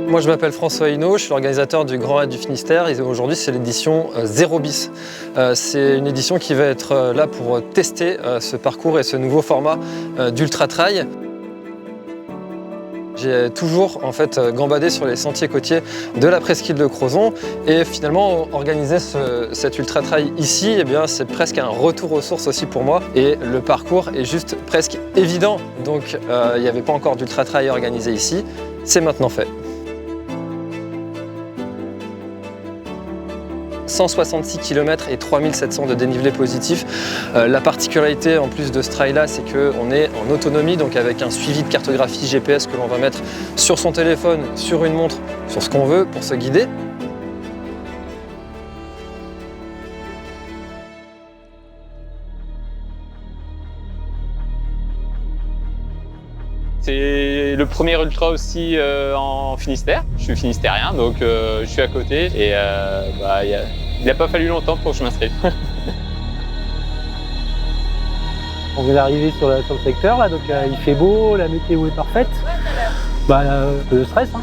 Moi je m'appelle François Hinault, je suis l'organisateur du Grand Raid du Finistère et aujourd'hui c'est l'édition 0 bis. C'est une édition qui va être là pour tester ce parcours et ce nouveau format d'ultra trail. J'ai toujours en fait gambadé sur les sentiers côtiers de la presqu'île de Crozon et finalement organiser cet ultra trail ici, eh bien c'est presque un retour aux sources aussi pour moi et le parcours est juste presque évident. Donc il n'y avait pas encore d'ultra trail organisé ici, c'est maintenant fait. 166 km et 3700 de dénivelé positif. La particularité en plus de ce trail-là, c'est qu'on est en autonomie, donc avec un suivi de cartographie GPS que l'on va mettre sur son téléphone, sur une montre, sur ce qu'on veut pour se guider. C'est le premier ultra aussi en Finistère. Je suis finistérien, donc je suis à côté et il n'a pas fallu longtemps pour que je m'inscrive. On vient d'arriver sur le secteur, là, donc il fait beau, la météo est parfaite. Le stress, hein.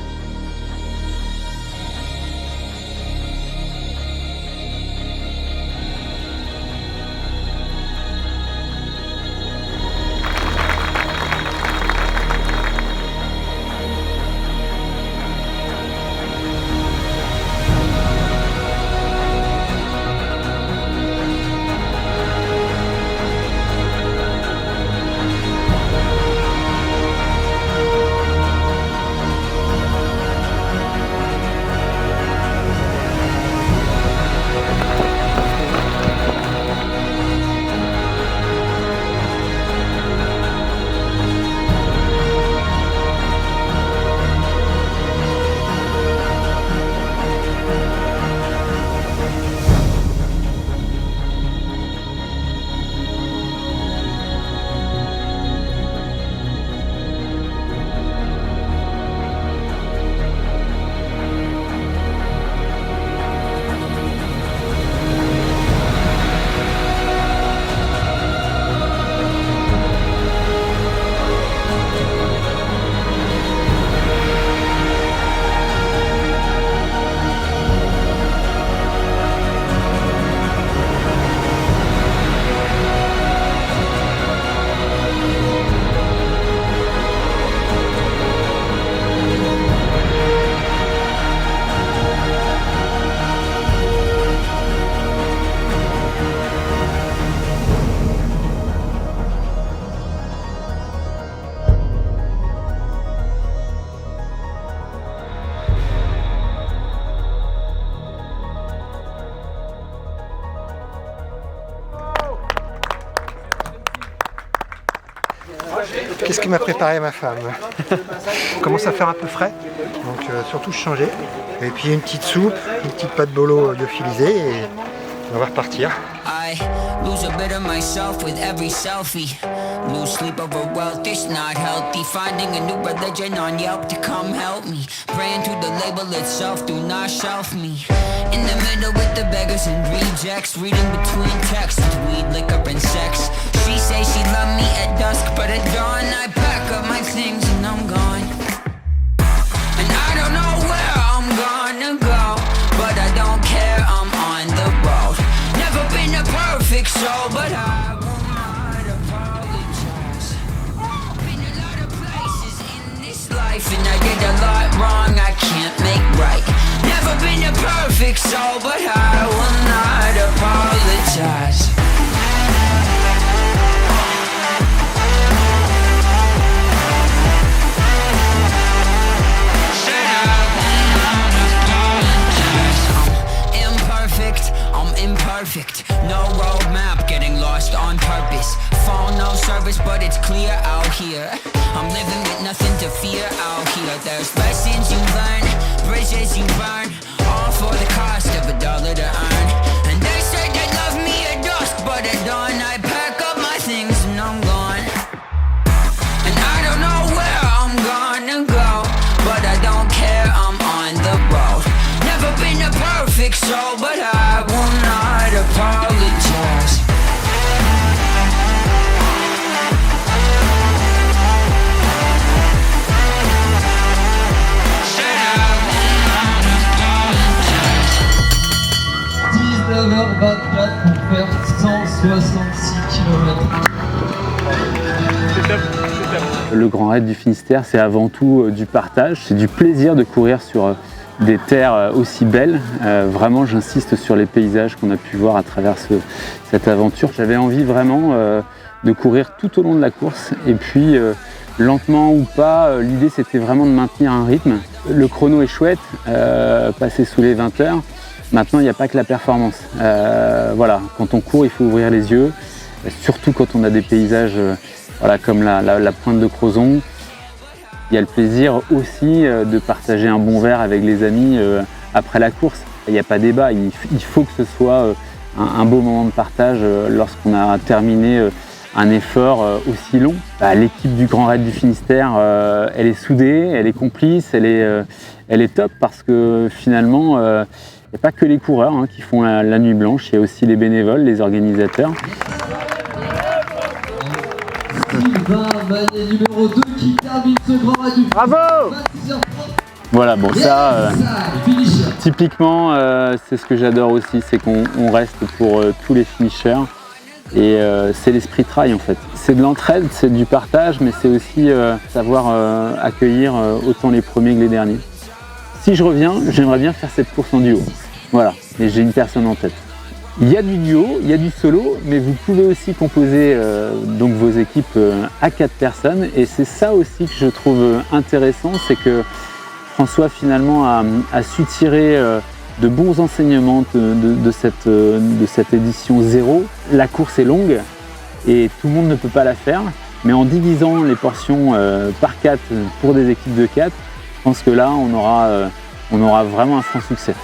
Qu'est-ce que m'a préparé ma femme? On commence à faire un peu frais, donc surtout changer. Et puis une petite soupe, une petite pâte bolo lyophilisée et on va repartir. I lose a bit of myself with every selfie. Lose sleep over wealth, it's not healthy. Finding a new religion on Yelp to come help me. Praying to the label itself, do not shelf me. In the middle with the beggars and rejects. Reading between texts, weed, liquor and sex. She say she love me at dusk, but at dawn I pack up my things and I'm gone. And I don't know where I'm gonna go, but I don't care, I'm on the road. Never been a perfect soul, but I will not apologize. Been a lot of places in this life, and I did a lot wrong I can't make right. Never been a perfect soul, but I will not apologize. Imperfect, no roadmap, getting lost on purpose. Phone no service, but it's clear out here. I'm living with nothing to fear out here. There's lessons you learn, bridges you burn, all for the cost of $1 to earn. And they said they love me at dusk, but at dawn I pack up my things and I'm gone. And I don't know where I'm gonna go, but I don't care, I'm on the road. Never been a perfect soul, but I will not apologize. Shut up. 66 km. Le Grand Raid du Finistère, c'est avant tout du partage, c'est du plaisir de courir sur des terres aussi belles. Vraiment, j'insiste sur les paysages qu'on a pu voir à travers cette aventure. J'avais envie vraiment de courir tout au long de la course et puis lentement ou pas, l'idée c'était vraiment de maintenir un rythme. Le chrono est chouette, passer sous les 20 heures. Maintenant, il n'y a pas que la performance. Voilà, quand on court, il faut ouvrir les yeux, surtout quand on a des paysages voilà, comme la pointe de Crozon. Il y a le plaisir aussi de partager un bon verre avec les amis après la course. Il n'y a pas débat, il faut que ce soit un beau moment de partage lorsqu'on a terminé un effort aussi long. L'équipe du Grand Raid du Finistère, elle est soudée, elle est complice, elle est top parce que finalement, il n'y a pas que les coureurs qui font la nuit blanche, il y a aussi les bénévoles, les organisateurs. Numéro 2 qui termine ce Grand Raid du Finistère. Bravo! Voilà, bon ça, typiquement, c'est ce que j'adore aussi, c'est qu'on reste pour tous les finishers et c'est l'esprit trail en fait. C'est de l'entraide, c'est du partage, mais c'est aussi savoir accueillir autant les premiers que les derniers. Si je reviens, j'aimerais bien faire cette course en duo. Voilà, et j'ai une personne en tête. Il y a du duo, il y a du solo, mais vous pouvez aussi composer donc vos équipes à 4 personnes. Et c'est ça aussi que je trouve intéressant, c'est que François finalement a su tirer de bons enseignements de cette édition 0. La course est longue et tout le monde ne peut pas la faire, mais en divisant les portions par 4 pour des équipes de 4, je pense que là on aura vraiment un franc succès.